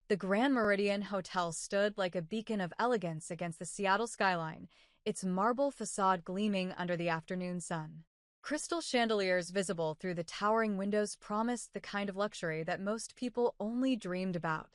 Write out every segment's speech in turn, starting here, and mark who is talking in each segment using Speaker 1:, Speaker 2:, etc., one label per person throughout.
Speaker 1: The Grand Meridian Hotel stood like a beacon of elegance against the Seattle skyline, its marble facade gleaming under the afternoon sun. Crystal chandeliers visible through the towering windows promised the kind of luxury that most people only dreamed about.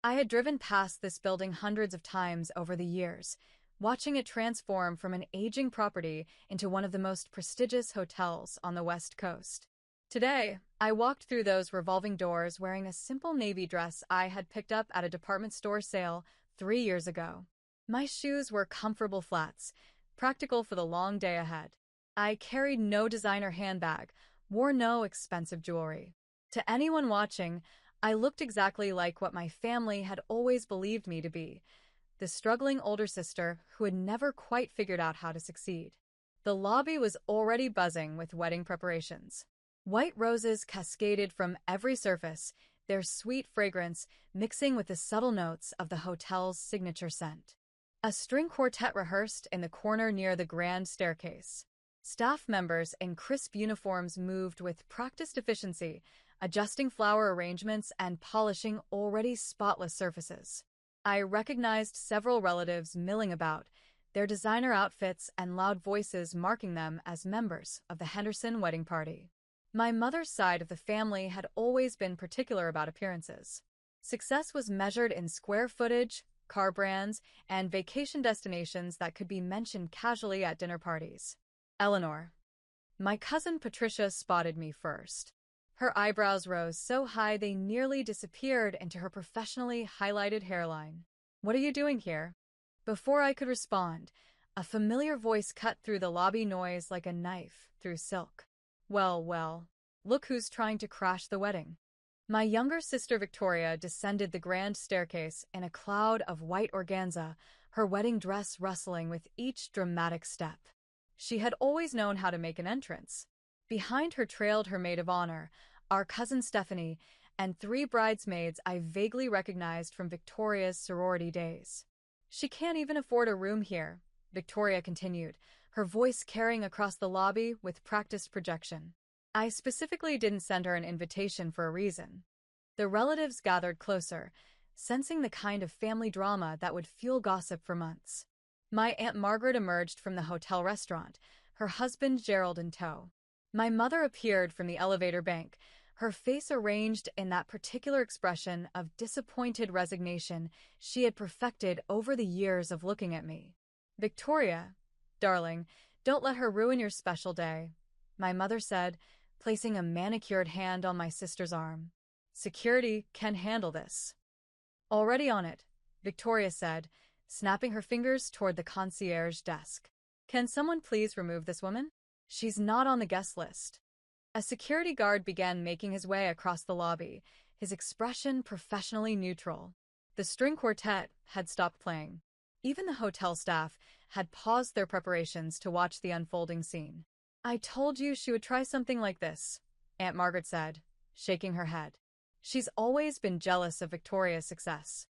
Speaker 1: I had driven past this building hundreds of times over the years, watching it transform from an aging property into one of the most prestigious hotels on the West Coast. Today, I walked through those revolving doors wearing a simple navy dress I had picked up at a department store sale 3 years ago. My shoes were comfortable flats, practical for the long day ahead. I carried no designer handbag, wore no expensive jewelry. To anyone watching, I looked exactly like what my family had always believed me to be, the struggling older sister who had never quite figured out how to succeed. The lobby was already buzzing with wedding preparations. White roses cascaded from every surface, their sweet fragrance mixing with the subtle notes of the hotel's signature scent. A string quartet rehearsed in the corner near the grand staircase. Staff members in crisp uniforms moved with practiced efficiency, adjusting flower arrangements and polishing already spotless surfaces. I recognized several relatives milling about, their designer outfits and loud voices marking them as members of the Henderson wedding party. My mother's side of the family had always been particular about appearances. Success was measured in square footage, car brands, and vacation destinations that could be mentioned casually at dinner parties. Eleanor. My cousin Patricia spotted me first. Her eyebrows rose so high they nearly disappeared into her professionally highlighted hairline. "What are you doing here?" Before I could respond, a familiar voice cut through the lobby noise like a knife through silk. "Well, well, look who's trying to crash the wedding." My younger sister Victoria descended the grand staircase in a cloud of white organza, her wedding dress rustling with each dramatic step. She had always known how to make an entrance. Behind her trailed her maid of honor, our cousin Stephanie, and 3 bridesmaids I vaguely recognized from Victoria's sorority days. "She can't even afford a room here," Victoria continued, her voice carrying across the lobby with practiced projection. I specifically didn't send her an invitation for a reason. The relatives gathered closer, sensing the kind of family drama that would fuel gossip for months. My Aunt Margaret emerged from the hotel restaurant, her husband Gerald in tow. My mother appeared from the elevator bank, her face arranged in that particular expression of disappointed resignation she had perfected over the years of looking at me. "Victoria, darling, don't let her ruin your special day," my mother said, placing a manicured hand on my sister's arm. "Security can handle this." "Already on it," Victoria said, snapping her fingers toward the concierge desk. "Can someone please remove this woman? She's not on the guest list." A security guard began making his way across the lobby, his expression professionally neutral. The string quartet had stopped playing. Even the hotel staff had paused their preparations to watch the unfolding scene. "I told you she would try something like this," Aunt Margaret said, shaking her head. She's always been jealous of Victoria's success.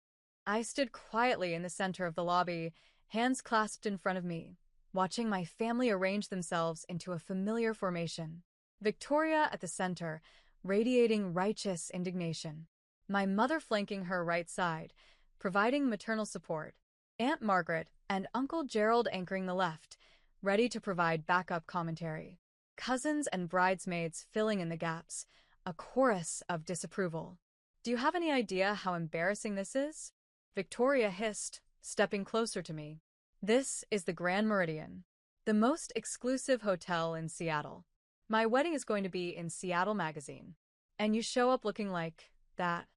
Speaker 1: I stood quietly in the center of the lobby, hands clasped in front of me, watching my family arrange themselves into a familiar formation. Victoria at the center, radiating righteous indignation. My mother flanking her right side, providing maternal support. Aunt Margaret and Uncle Gerald anchoring the left, ready to provide backup commentary. Cousins and bridesmaids filling in the gaps, a chorus of disapproval. "Do you have any idea how embarrassing this is?" Victoria hissed, stepping closer to me. "This is the Grand Meridian, the most exclusive hotel in Seattle. My wedding is going to be in Seattle Magazine. And you show up looking like that."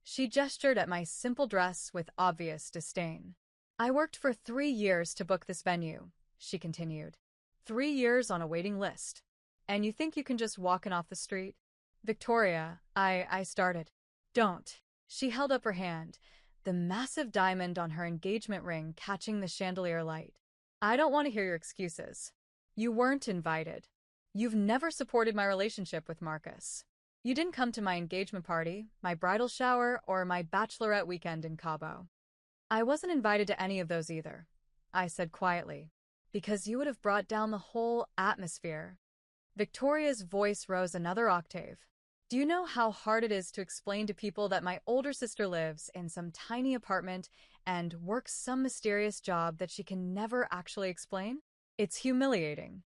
Speaker 1: She gestured at my simple dress with obvious disdain. "I worked for 3 years to book this venue," she continued. 3 years on a waiting list. "And you think you can just walk in off the street?" "Victoria, I started." "Don't." She held up her hand, the massive diamond on her engagement ring catching the chandelier light. "I don't want to hear your excuses. You weren't invited. You've never supported my relationship with Marcus. You didn't come to my engagement party, my bridal shower, or my bachelorette weekend in Cabo." "I wasn't invited to any of those either," I said quietly, "because you would have brought down the whole atmosphere." Victoria's voice rose another octave. Do you know how hard it is to explain to people that my older sister lives in some tiny apartment and works some mysterious job that she can never actually explain? It's humiliating.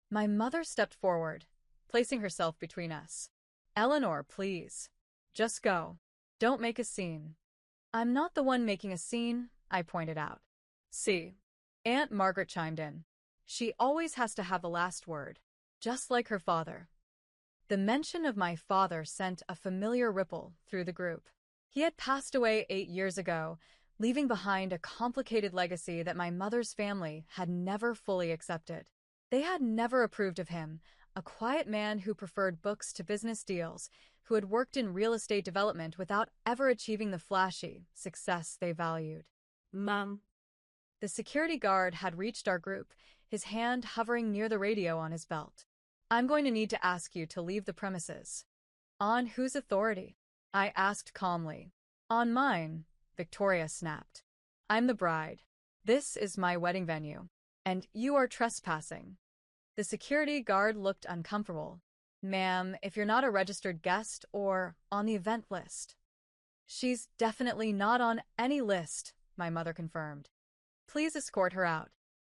Speaker 1: My mother stepped forward, placing herself between us. Eleanor, please. Just go. Don't make a scene. I'm not the one making a scene, I pointed out. See. Aunt Margaret chimed in. She always has to have the last word, just like her father. The mention of my father sent a familiar ripple through the group. He had passed away 8 years ago, leaving behind a complicated legacy that my mother's family had never fully accepted. They had never approved of him, a quiet man who preferred books to business deals, who had worked in real estate development without ever achieving the flashy success they valued.
Speaker 2: Mom.
Speaker 1: The security guard had reached our group, his hand hovering near the radio on his belt. I'm going to need to ask you to leave the premises. On whose authority? I asked calmly. On mine, Victoria snapped. I'm the bride. This is my wedding venue, and you are trespassing. The security guard looked uncomfortable. Ma'am, if you're not a registered guest or on the event list. She's definitely not on any list, my mother confirmed. Please escort her out,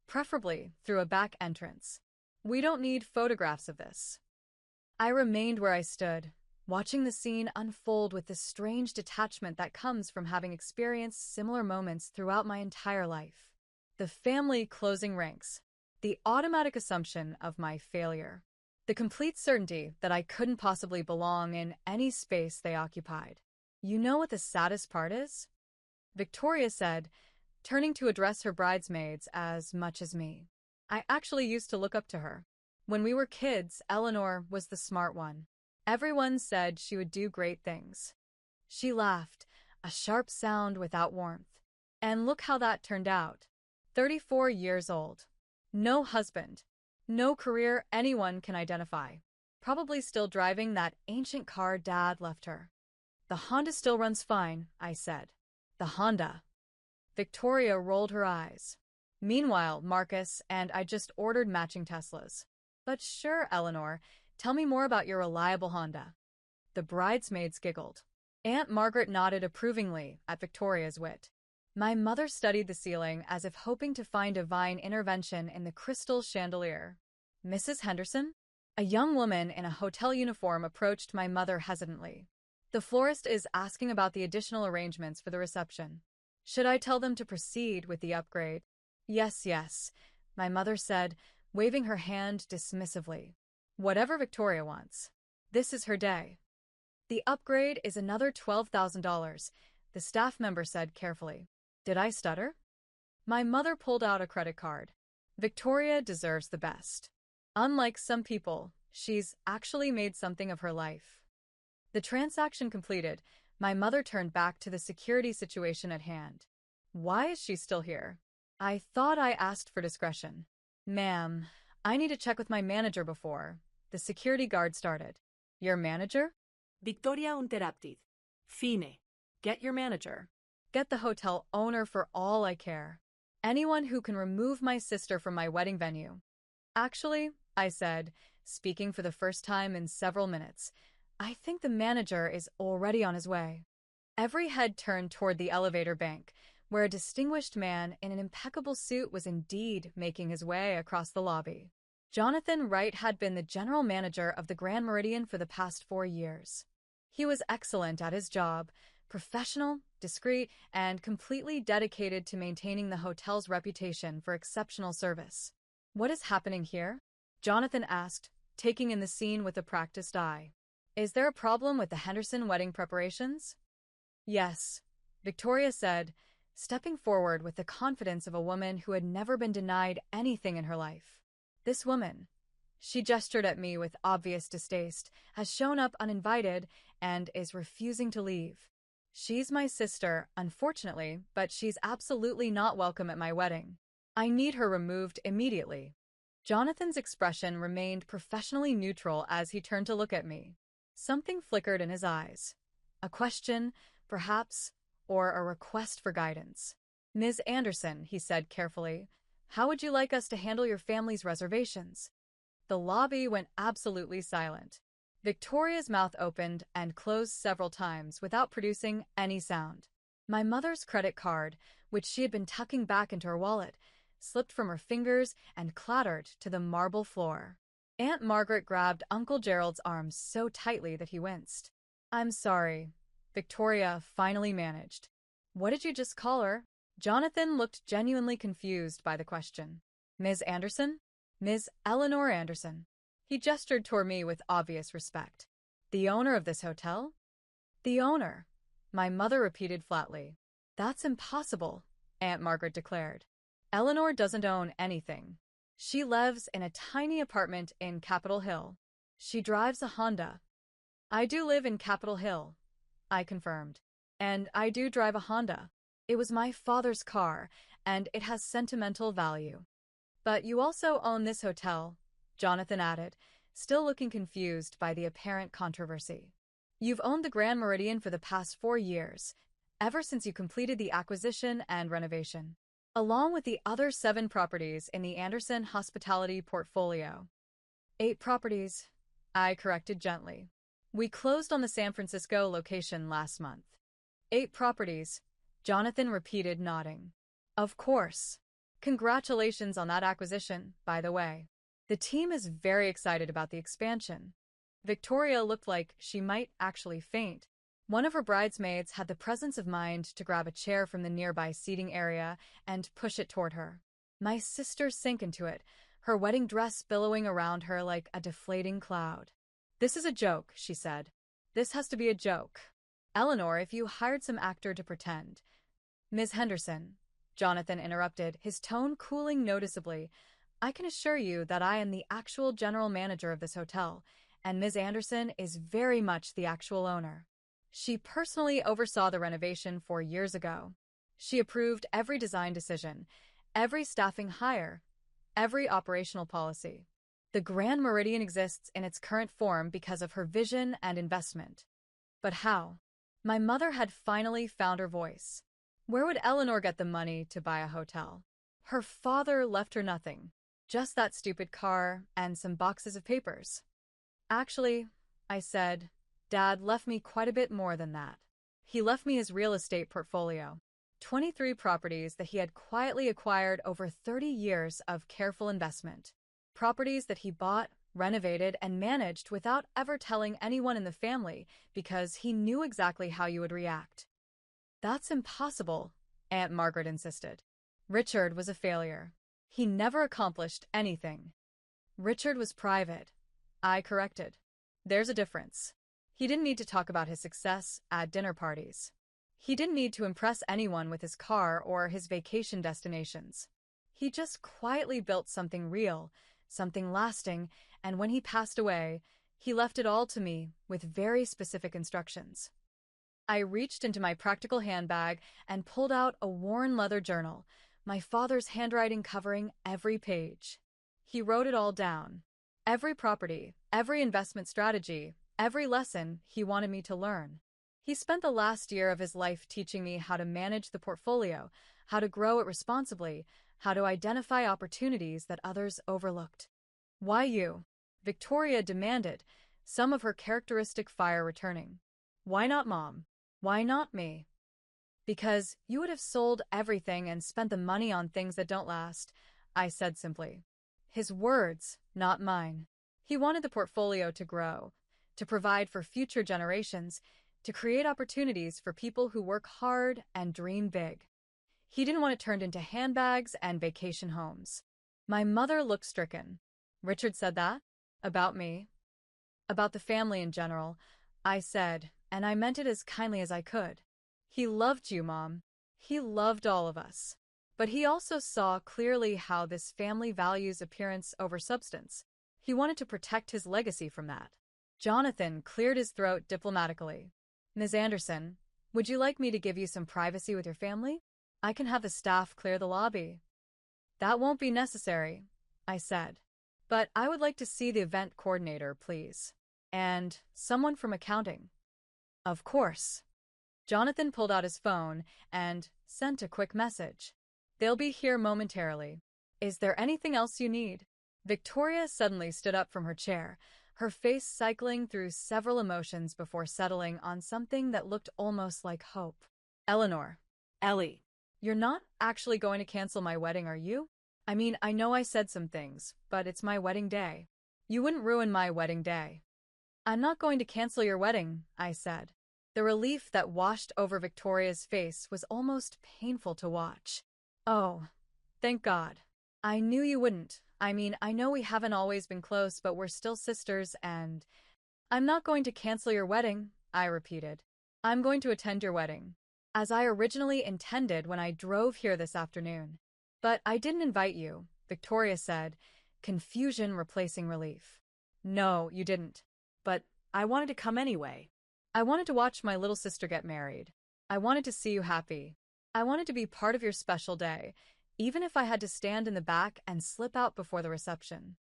Speaker 1: preferably through a back entrance. We don't need photographs of this. I remained where I stood, watching the scene unfold with the strange detachment that comes from having experienced similar moments throughout my entire life. The family closing ranks, the automatic assumption of my failure, the complete certainty that I couldn't possibly belong in any space they occupied. You know what the saddest part is? Victoria said, turning to address her bridesmaids as much as me. I actually used to look up to her. When we were kids, Eleanor was the smart one. Everyone said she would do great things. She laughed, a sharp sound without warmth. And look how that turned out. 34 years old. No husband. No career anyone can identify. Probably still driving that ancient car Dad left her. The Honda still runs fine, I said. The Honda. Victoria rolled her eyes. Meanwhile, Marcus and I just ordered matching Teslas. But sure, Eleanor, tell me more about your reliable Honda. The bridesmaids giggled. Aunt Margaret nodded approvingly at Victoria's wit. My mother studied the ceiling as if hoping to find divine intervention in the crystal chandelier. Mrs. Henderson? A young woman in a hotel uniform approached my mother hesitantly. The florist is asking about the additional arrangements for the reception. Should I tell them to proceed with the upgrade? Yes, yes, my mother said, waving her hand dismissively. Whatever Victoria wants. This is her day. The upgrade is another $12,000, the staff member said carefully. Did I stutter? My mother pulled out a credit card. Victoria deserves the best. Unlike some people, she's actually made something of her life. The transaction completed, my mother turned back to the security situation at hand. Why is she still here? I thought I asked for discretion. Ma'am, I need to check with my manager before. The security guard started. Your manager?
Speaker 2: Victoria interrupted. Fine.
Speaker 1: Get your manager. Get the hotel owner for all I care. Anyone who can remove my sister from my wedding venue. Actually, I said, speaking for the first time in several minutes, I think the manager is already on his way. Every head turned toward the elevator bank, where a distinguished man in an impeccable suit was indeed making his way across the lobby. Jonathan Wright had been the general manager of the Grand Meridian for the past 4 years. He was excellent at his job, professional, discreet, and completely dedicated to maintaining the hotel's reputation for exceptional service. What is happening here? Jonathan asked, taking in the scene with a practiced eye. Is there a problem with the Henderson wedding preparations? Yes, Victoria said, stepping forward with the confidence of a woman who had never been denied anything in her life. This woman, she gestured at me with obvious distaste, has shown up uninvited and is refusing to leave. She's my sister, unfortunately, but she's absolutely not welcome at my wedding. I need her removed immediately. Jonathan's expression remained professionally neutral as he turned to look at me. Something flickered in his eyes. A question, perhaps, or a request for guidance. Ms. Anderson, he said carefully, how would you like us to handle your family's reservations? The lobby went absolutely silent. Victoria's mouth opened and closed several times without producing any sound. My mother's credit card, which she had been tucking back into her wallet, slipped from her fingers and clattered to the marble floor. Aunt Margaret grabbed Uncle Gerald's arms so tightly that he winced. "I'm sorry," Victoria finally managed. "What did you just call her?" Jonathan looked genuinely confused by the question. "Ms. Anderson?" "Ms. Eleanor Anderson." He gestured toward me with obvious respect. "The owner of this hotel?" "The owner," my mother repeated flatly. "That's impossible," Aunt Margaret declared. "Eleanor doesn't own anything. She lives in a tiny apartment in Capitol Hill. She drives a Honda." "I do live in Capitol Hill," I confirmed. "And I do drive a Honda. It was my father's car, and it has sentimental value." "But you also own this hotel," Jonathan added, still looking confused by the apparent controversy. "You've owned the Grand Meridian for the past 4 years, ever since you completed the acquisition and renovation, along with the other 7 properties in the Anderson Hospitality portfolio." "8 properties," I corrected gently. "We closed on the San Francisco location last month." "8 properties," Jonathan repeated, nodding. "Of course. Congratulations on that acquisition, by the way. The team is very excited about the expansion." Victoria looked like she might actually faint. One of her bridesmaids had the presence of mind to grab a chair from the nearby seating area and push it toward her. My sister sank into it, her wedding dress billowing around her like a deflating cloud. "This is a joke," she said. "This has to be a joke. Eleanor, if you hired some actor to pretend." "Ms. Henderson," Jonathan interrupted, his tone cooling noticeably, "I can assure you that I am the actual general manager of this hotel, and Ms. Anderson is very much the actual owner. She personally oversaw the renovation 4 years ago. She approved every design decision, every staffing hire, every operational policy. The Grand Meridian exists in its current form because of her vision and investment." "But how?" My mother had finally found her voice. "Where would Eleanor get the money to buy a hotel? Her father left her nothing, just that stupid car and some boxes of papers." "Actually," I said, "Dad left me quite a bit more than that. He left me his real estate portfolio, 23 properties that he had quietly acquired over 30 years of careful investment. Properties that he bought, renovated, and managed without ever telling anyone in the family because he knew exactly how you would react." "That's impossible," Aunt Margaret insisted. "Richard was a failure. He never accomplished anything." "Richard was private," I corrected. "There's a difference. He didn't need to talk about his success at dinner parties. He didn't need to impress anyone with his car or his vacation destinations. He just quietly built something real, something lasting, and when he passed away, he left it all to me with very specific instructions." I reached into my practical handbag and pulled out a worn leather journal, my father's handwriting covering every page. He wrote it all down. Every property, every investment strategy, every lesson he wanted me to learn. He spent the last year of his life teaching me how to manage the portfolio, how to grow it responsibly, how to identify opportunities that others overlooked. "Why you?" Victoria demanded, some of her characteristic fire returning. "Why not Mom? Why not me?" "Because you would have sold everything and spent the money on things that don't last," I said simply. His words, not mine. He wanted the portfolio to grow, to provide for future generations, to create opportunities for people who work hard and dream big. He didn't want it turned into handbags and vacation homes. My mother looked stricken. "Richard said that? About me?" "About the family in general," I said, and I meant it as kindly as I could. "He loved you, Mom. He loved all of us. But he also saw clearly how this family values appearance over substance. He wanted to protect his legacy from that." Jonathan cleared his throat diplomatically. "Ms. Anderson, would you like me to give you some privacy with your family? I can have the staff clear the lobby." "That won't be necessary," I said. "But I would like to see the event coordinator, please. And someone from accounting." "Of course." Jonathan pulled out his phone and sent a quick message. "They'll be here momentarily. Is there anything else you need?" Victoria suddenly stood up from her chair, her face cycling through several emotions before settling on something that looked almost like hope. Eleanor,
Speaker 2: Ellie.
Speaker 1: you're not actually going to cancel my wedding, are you? I mean, I know I said some things, but it's my wedding day. You wouldn't ruin my wedding day. I'm not going to cancel your wedding, I said. The relief that washed over Victoria's face was almost painful to watch. Oh, thank God. I knew you wouldn't. I mean, I know we haven't always been close, but we're still sisters, and I'm not going to cancel your wedding, I repeated. I'm going to attend your wedding, as I originally intended when I drove here this afternoon. But I didn't invite you, Victoria said, confusion replacing relief. No, you didn't.
Speaker 2: But I wanted to come anyway.
Speaker 1: I wanted to watch my little sister get married. I wanted to see you happy. I wanted to be part of your special day, even if I had to stand in the back and slip out before the reception.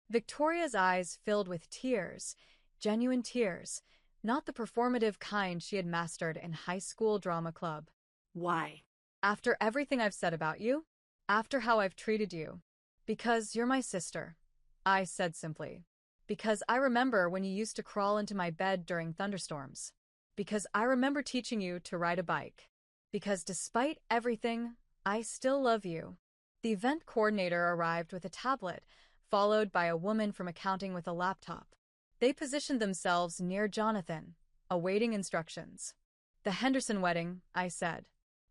Speaker 1: Victoria's eyes filled with tears, genuine tears, not the performative kind she had mastered in high school drama club.
Speaker 2: Why?
Speaker 1: After everything I've said about you, after how I've treated you, because you're my sister, I said simply. Because I remember when you used to crawl into my bed during thunderstorms. Because I remember teaching you to ride a bike. Because despite everything, I still love you. The event coordinator arrived with a tablet, followed by a woman from accounting with a laptop. They positioned themselves near Jonathan, awaiting instructions. The Henderson wedding, I said.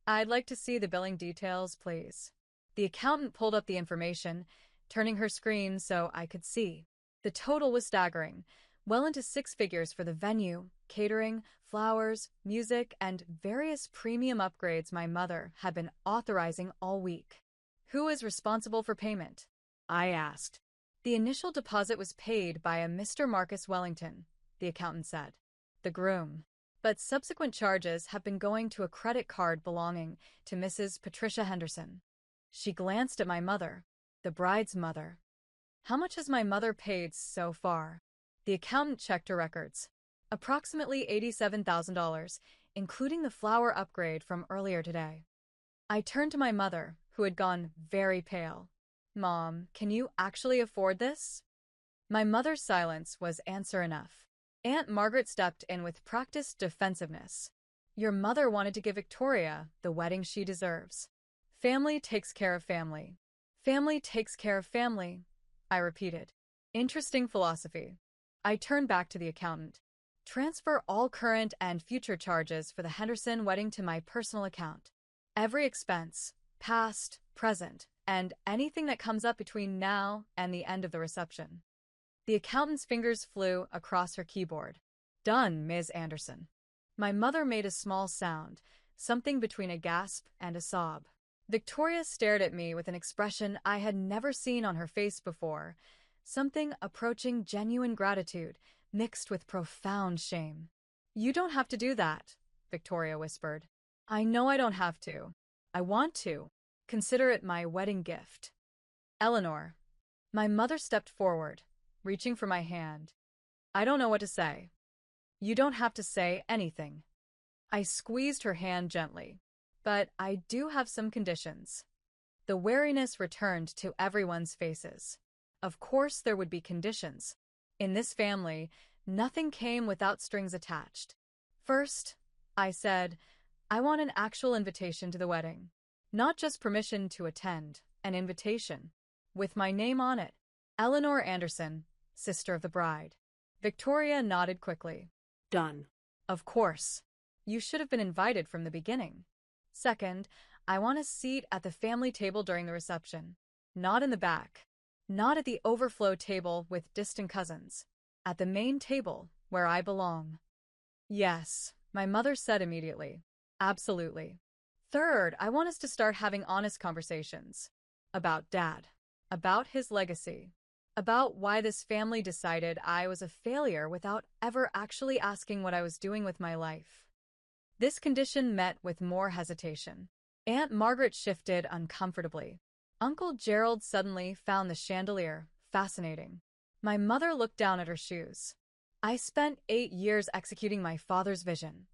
Speaker 1: I'd like to see the billing details, please. The accountant pulled up the information, turning her screen so I could see. The total was staggering, well into six figures for the venue, catering, flowers, music, and various premium upgrades my mother had been authorizing all week. Who is responsible for payment? I asked. The initial deposit was paid by a Mr. Marcus Wellington, the accountant said. The groom. But subsequent charges have been going to a credit card belonging to Mrs. Patricia Henderson. She glanced at my mother, the bride's mother. How much has my mother paid so far? The accountant checked her records. Approximately $87,000, including the flower upgrade from earlier today. I turned to my mother, who had gone very pale. Mom, can you actually afford this? My mother's silence was answer enough. Aunt Margaret stepped in with practiced defensiveness. Your mother wanted to give Victoria the wedding she deserves. Family takes care of family. Family takes care of family, I repeated. Interesting philosophy. I turned back to the accountant. Transfer all current and future charges for the Henderson wedding to my personal account. Every expense, past, present, and anything that comes up between now and the end of the reception. The accountant's fingers flew across her keyboard. Done, Ms. Anderson. My mother made a small sound, something between a gasp and a sob. Victoria stared at me with an expression I had never seen on her face before, something approaching genuine gratitude, mixed with profound shame. You don't have to do that, Victoria whispered. I know I don't have to. I want to. Consider it my wedding gift. Eleanor. My mother stepped forward, reaching for my hand. I don't know what to say. You don't have to say anything. I squeezed her hand gently. But I do have some conditions. The wariness returned to everyone's faces. Of course there would be conditions. In this family, nothing came without strings attached. First, I said, I want an actual invitation to the wedding. Not just permission to attend, an invitation. With my name on it. Eleanor Anderson, sister of the bride. Victoria nodded quickly.
Speaker 2: Done.
Speaker 1: Of course. You should have been invited from the beginning. Second, I want a seat at the family table during the reception. Not in the back. Not at the overflow table with distant cousins. At the main table, where I belong. Yes, my mother said immediately. Absolutely. Third, I want us to start having honest conversations. About Dad. About his legacy. About why this family decided I was a failure without ever actually asking what I was doing with my life. This condition met with more hesitation. Aunt Margaret shifted uncomfortably. Uncle Gerald suddenly found the chandelier fascinating. My mother looked down at her shoes. I spent 8 years executing my father's vision.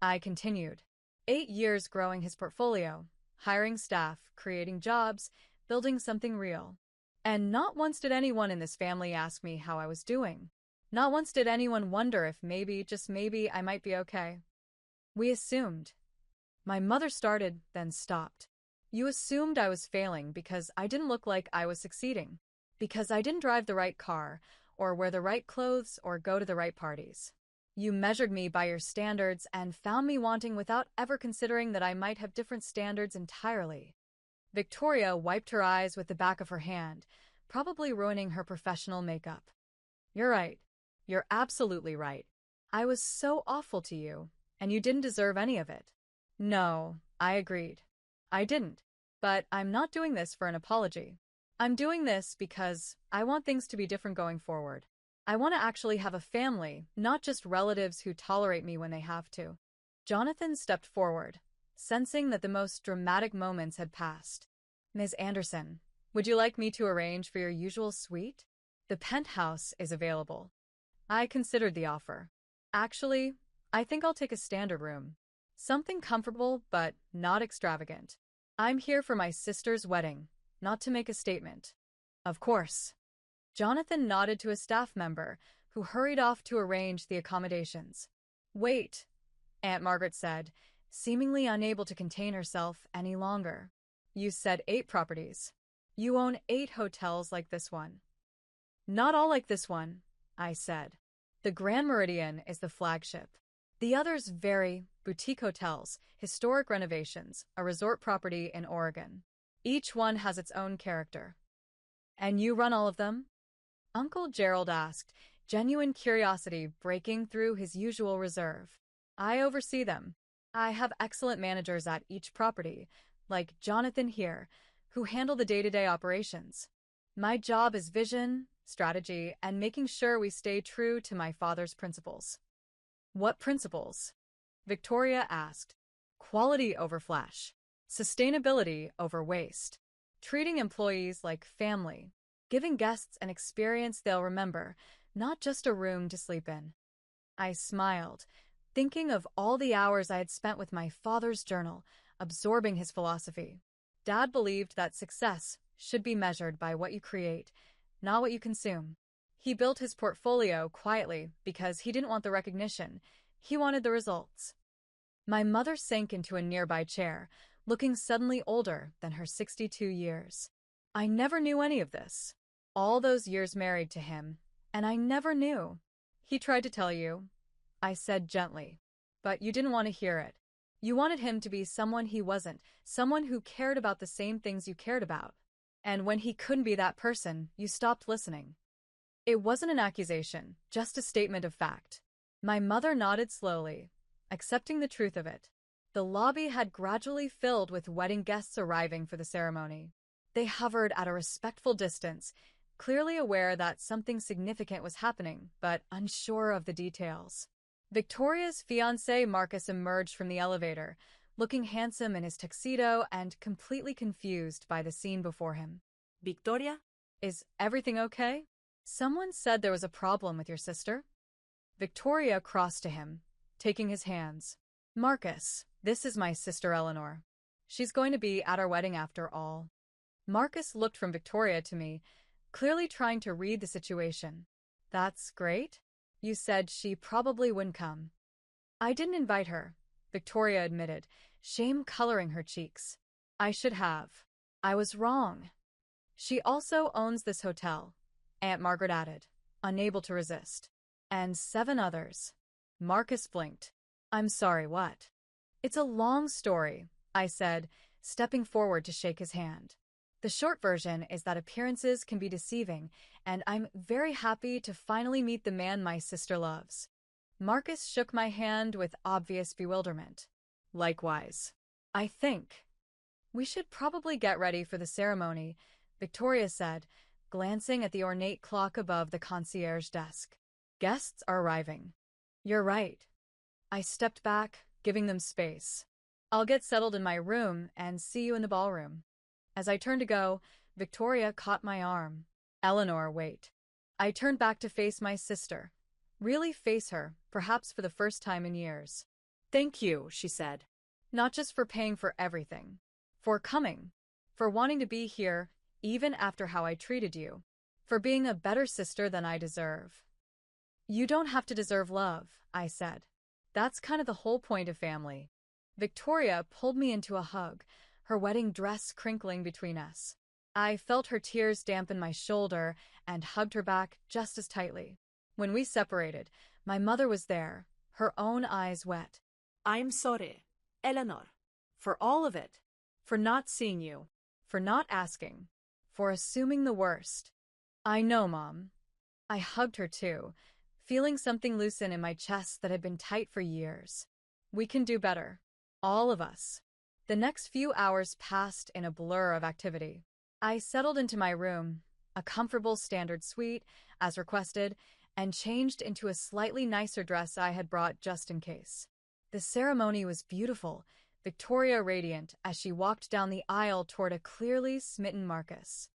Speaker 1: I continued. 8 years growing his portfolio, hiring staff, creating jobs, building something real. And not once did anyone in this family ask me how I was doing. Not once did anyone wonder if maybe, just maybe, I might be okay. We assumed. My mother started, then stopped. You assumed I was failing because I didn't look like I was succeeding, because I didn't drive the right car, or wear the right clothes, or go to the right parties. You measured me by your standards and found me wanting without ever considering that I might have different standards entirely. Victoria wiped her eyes with the back of her hand, probably ruining her professional makeup. You're right. You're absolutely right. I was so awful to you, and you didn't deserve any of it. No, I agreed. I didn't. But I'm not doing this for an apology. I'm doing this because I want things to be different going forward. I want to actually have a family, not just relatives who tolerate me when they have to. Jonathan stepped forward, sensing that the most dramatic moments had passed. Ms. Anderson, would you like me to arrange for your usual suite? The penthouse is available. I considered the offer. Actually, I think I'll take a standard room. Something comfortable, but not extravagant. I'm here for my sister's wedding, not to make a statement. Of course. Jonathan nodded to a staff member, who hurried off to arrange the accommodations. Wait, Aunt Margaret said, seemingly unable to contain herself any longer. You said 8 properties. You own 8 hotels like this one. Not all like this one, I said. The Grand Meridian is the flagship. The others vary: boutique hotels, historic renovations, a resort property in Oregon. Each one has its own character. And you run all of them? Uncle Gerald asked, genuine curiosity breaking through his usual reserve. I oversee them. I have excellent managers at each property, like Jonathan here, who handle the day-to-day operations. My job is vision, strategy, and making sure we stay true to my father's principles. What principles? Victoria asked. Quality over flash. Sustainability over waste. Treating employees like family. Giving guests an experience they'll remember, not just a room to sleep in. I smiled, thinking of all the hours I had spent with my father's journal, absorbing his philosophy. Dad believed that success should be measured by what you create, not what you consume. He built his portfolio quietly because he didn't want the recognition. He wanted the results. My mother sank into a nearby chair, looking suddenly older than her 62 years. I never knew any of this. All those years married to him, and I never knew. He tried to tell you, I said gently, but you didn't want to hear it. You wanted him to be someone he wasn't, someone who cared about the same things you cared about. And when he couldn't be that person, you stopped listening. It wasn't an accusation, just a statement of fact. My mother nodded slowly, accepting the truth of it. The lobby had gradually filled with wedding guests arriving for the ceremony. They hovered at a respectful distance, clearly aware that something significant was happening, but unsure of the details. Victoria's fiancé Marcus emerged from the elevator, looking handsome in his tuxedo and completely confused by the scene before him.
Speaker 2: Victoria?
Speaker 1: Is everything okay? Someone said there was a problem with your sister. Victoria crossed to him, taking his hands. Marcus, this is my sister Eleanor. She's going to be at our wedding after all. Marcus looked from Victoria to me, clearly trying to read the situation. That's great. You said she probably wouldn't come. I didn't invite her, Victoria admitted, shame coloring her cheeks. I should have. I was wrong. She also owns this hotel, Aunt Margaret added, unable to resist. And 7 others. Marcus blinked. I'm sorry, what? It's a long story, I said, stepping forward to shake his hand. The short version is that appearances can be deceiving, and I'm very happy to finally meet the man my sister loves. Marcus shook my hand with obvious bewilderment. Likewise. I think. We should probably get ready for the ceremony, Victoria said, glancing at the ornate clock above the concierge desk. Guests are arriving. You're right. I stepped back, giving them space. I'll get settled in my room and see you in the ballroom. As I turned to go, Victoria caught my arm. Eleanor, wait. I turned back to face my sister. Really face her, perhaps for the first time in years.
Speaker 2: Thank you, she said.
Speaker 1: Not just for paying for everything. For coming. For wanting to be here, even after how I treated you. For being a better sister than I deserve. You don't have to deserve love, I said. That's kind of the whole point of family. Victoria pulled me into a hug, her wedding dress crinkling between us. I felt her tears dampen my shoulder and hugged her back just as tightly. When we separated, my mother was there, her own eyes wet.
Speaker 2: I'm sorry, Eleanor, for all of it, for not seeing you,
Speaker 1: For not asking, for assuming the worst. I know, Mom. I hugged her too, feeling something loosen in my chest that had been tight for years. We can do better. All of us. The next few hours passed in a blur of activity. I settled into my room, a comfortable standard suite, as requested, and changed into a slightly nicer dress I had brought just in case. The ceremony was beautiful, Victoria radiant as she walked down the aisle toward a clearly smitten Marcus.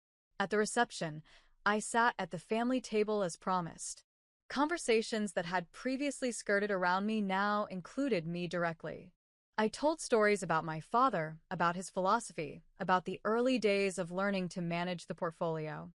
Speaker 1: At the reception, I sat at the family table as promised. Conversations that had previously skirted around me now included me directly. I told stories about my father, about his philosophy, about the early days of learning to manage the portfolio.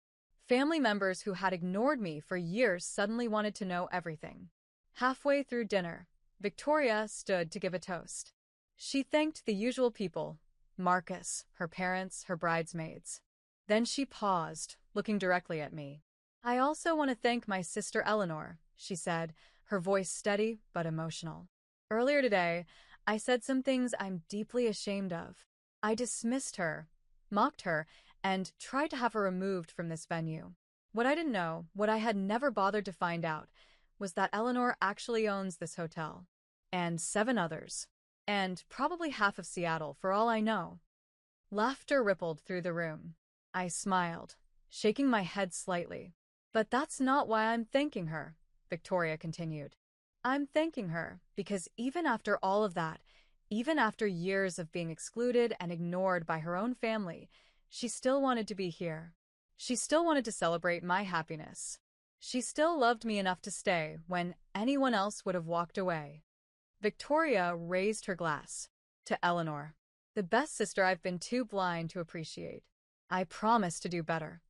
Speaker 1: Family members who had ignored me for years suddenly wanted to know everything. Halfway through dinner, Victoria stood to give a toast. She thanked the usual people, Marcus, her parents, her bridesmaids. Then she paused, looking directly at me. I also want to thank my sister Eleanor, she said, her voice steady but emotional. Earlier today, I said some things I'm deeply ashamed of. I dismissed her, mocked her, and tried to have her removed from this venue. What I didn't know, what I had never bothered to find out, was that Eleanor actually owns this hotel. And 7 others. And probably half of Seattle, for all I know. Laughter rippled through the room. I smiled, shaking my head slightly. But that's not why I'm thanking her, Victoria continued. I'm thanking her because even after all of that, even after years of being excluded and ignored by her own family, she still wanted to be here. She still wanted to celebrate my happiness. She still loved me enough to stay when anyone else would have walked away. Victoria raised her glass. To Eleanor, the best sister I've been too blind to appreciate. I promise to do better.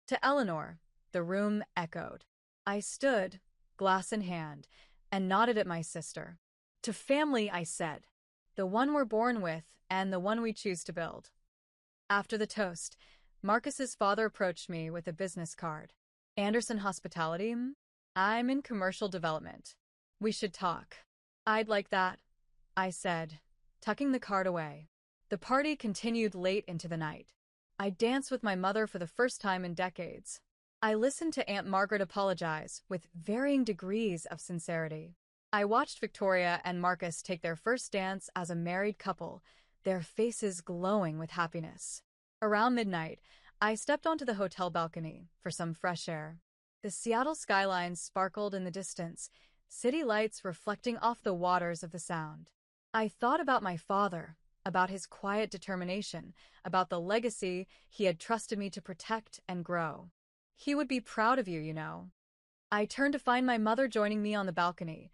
Speaker 1: To Eleanor, the room echoed. I stood, glass in hand, and nodded at my sister. To family, I said, the one we're born with and the one we choose to build. After the toast, Marcus's father approached me with a business card. Anderson Hospitality? I'm in commercial development. We should talk. I'd like that, I said, tucking the card away. The party continued late into the night. I danced with my mother for the first time in decades. I listened to Aunt Margaret apologize with varying degrees of sincerity. I watched Victoria and Marcus take their first dance as a married couple, their faces glowing with happiness. Around midnight, I stepped onto the hotel balcony for some fresh air. The Seattle skyline sparkled in the distance, city lights reflecting off the waters of the Sound. I thought about my father, about his quiet determination, about the legacy he had trusted me to protect and grow. He would be proud of you, you know. I turned to find my mother joining me on the balcony,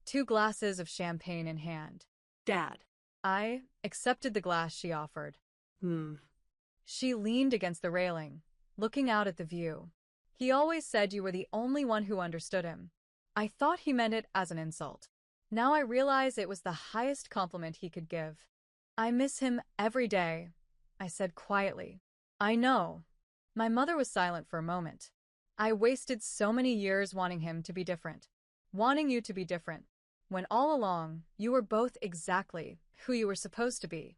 Speaker 1: 2 glasses of champagne in hand.
Speaker 2: Dad.
Speaker 1: I accepted the glass she offered.
Speaker 2: Hmm.
Speaker 1: She leaned against the railing, looking out at the view. He always said you were the only one who understood him. I thought he meant it as an insult. Now I realize it was the highest compliment he could give. I miss him every day, I said quietly. I know. My mother was silent for a moment. I wasted so many years wanting him to be different. Wanting you to be different. When all along, you were both exactly who you were supposed to be.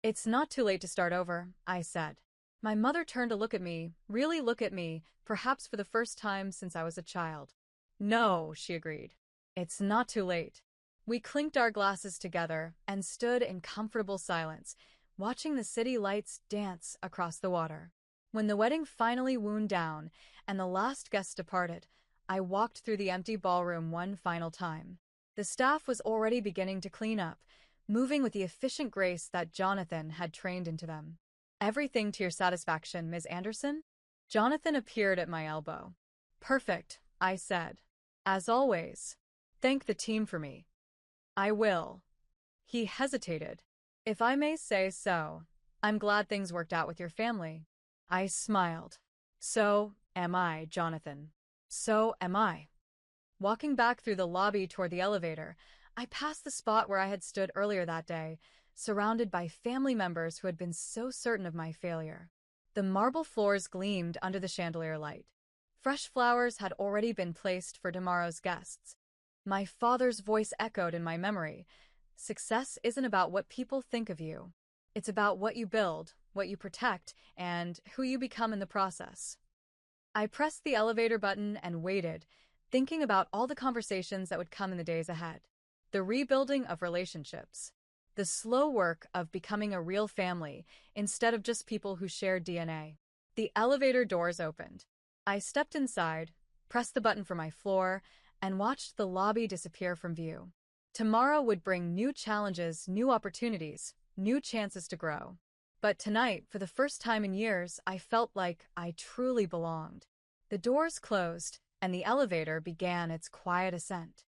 Speaker 1: It's not too late to start over, I said. My mother turned to look at me, really look at me, perhaps for the first time since I was a child. No, she agreed. It's not too late. We clinked our glasses together and stood in comfortable silence, watching the city lights dance across the water. When the wedding finally wound down and the last guest departed, I walked through the empty ballroom one final time. The staff was already beginning to clean up, moving with the efficient grace that Jonathan had trained into them. Everything to your satisfaction, Ms. Anderson? Jonathan appeared at my elbow. Perfect, I said. As always. Thank the team for me. I will. He hesitated. If I may say so, I'm glad things worked out with your family. I smiled. So am I, Jonathan. So am I. Walking back through the lobby toward the elevator, I passed the spot where I had stood earlier that day, surrounded by family members who had been so certain of my failure. The marble floors gleamed under the chandelier light. Fresh flowers had already been placed for tomorrow's guests. My father's voice echoed in my memory. Success isn't about what people think of you. It's about what you build, what you protect, and who you become in the process. I pressed the elevator button and waited, thinking about all the conversations that would come in the days ahead. The rebuilding of relationships. The slow work of becoming a real family instead of just people who shared DNA. The elevator doors opened. I stepped inside, pressed the button for my floor, and watched the lobby disappear from view. Tomorrow would bring new challenges, new opportunities, new chances to grow. But tonight, for the first time in years, I felt like I truly belonged. The doors closed, and the elevator began its quiet ascent.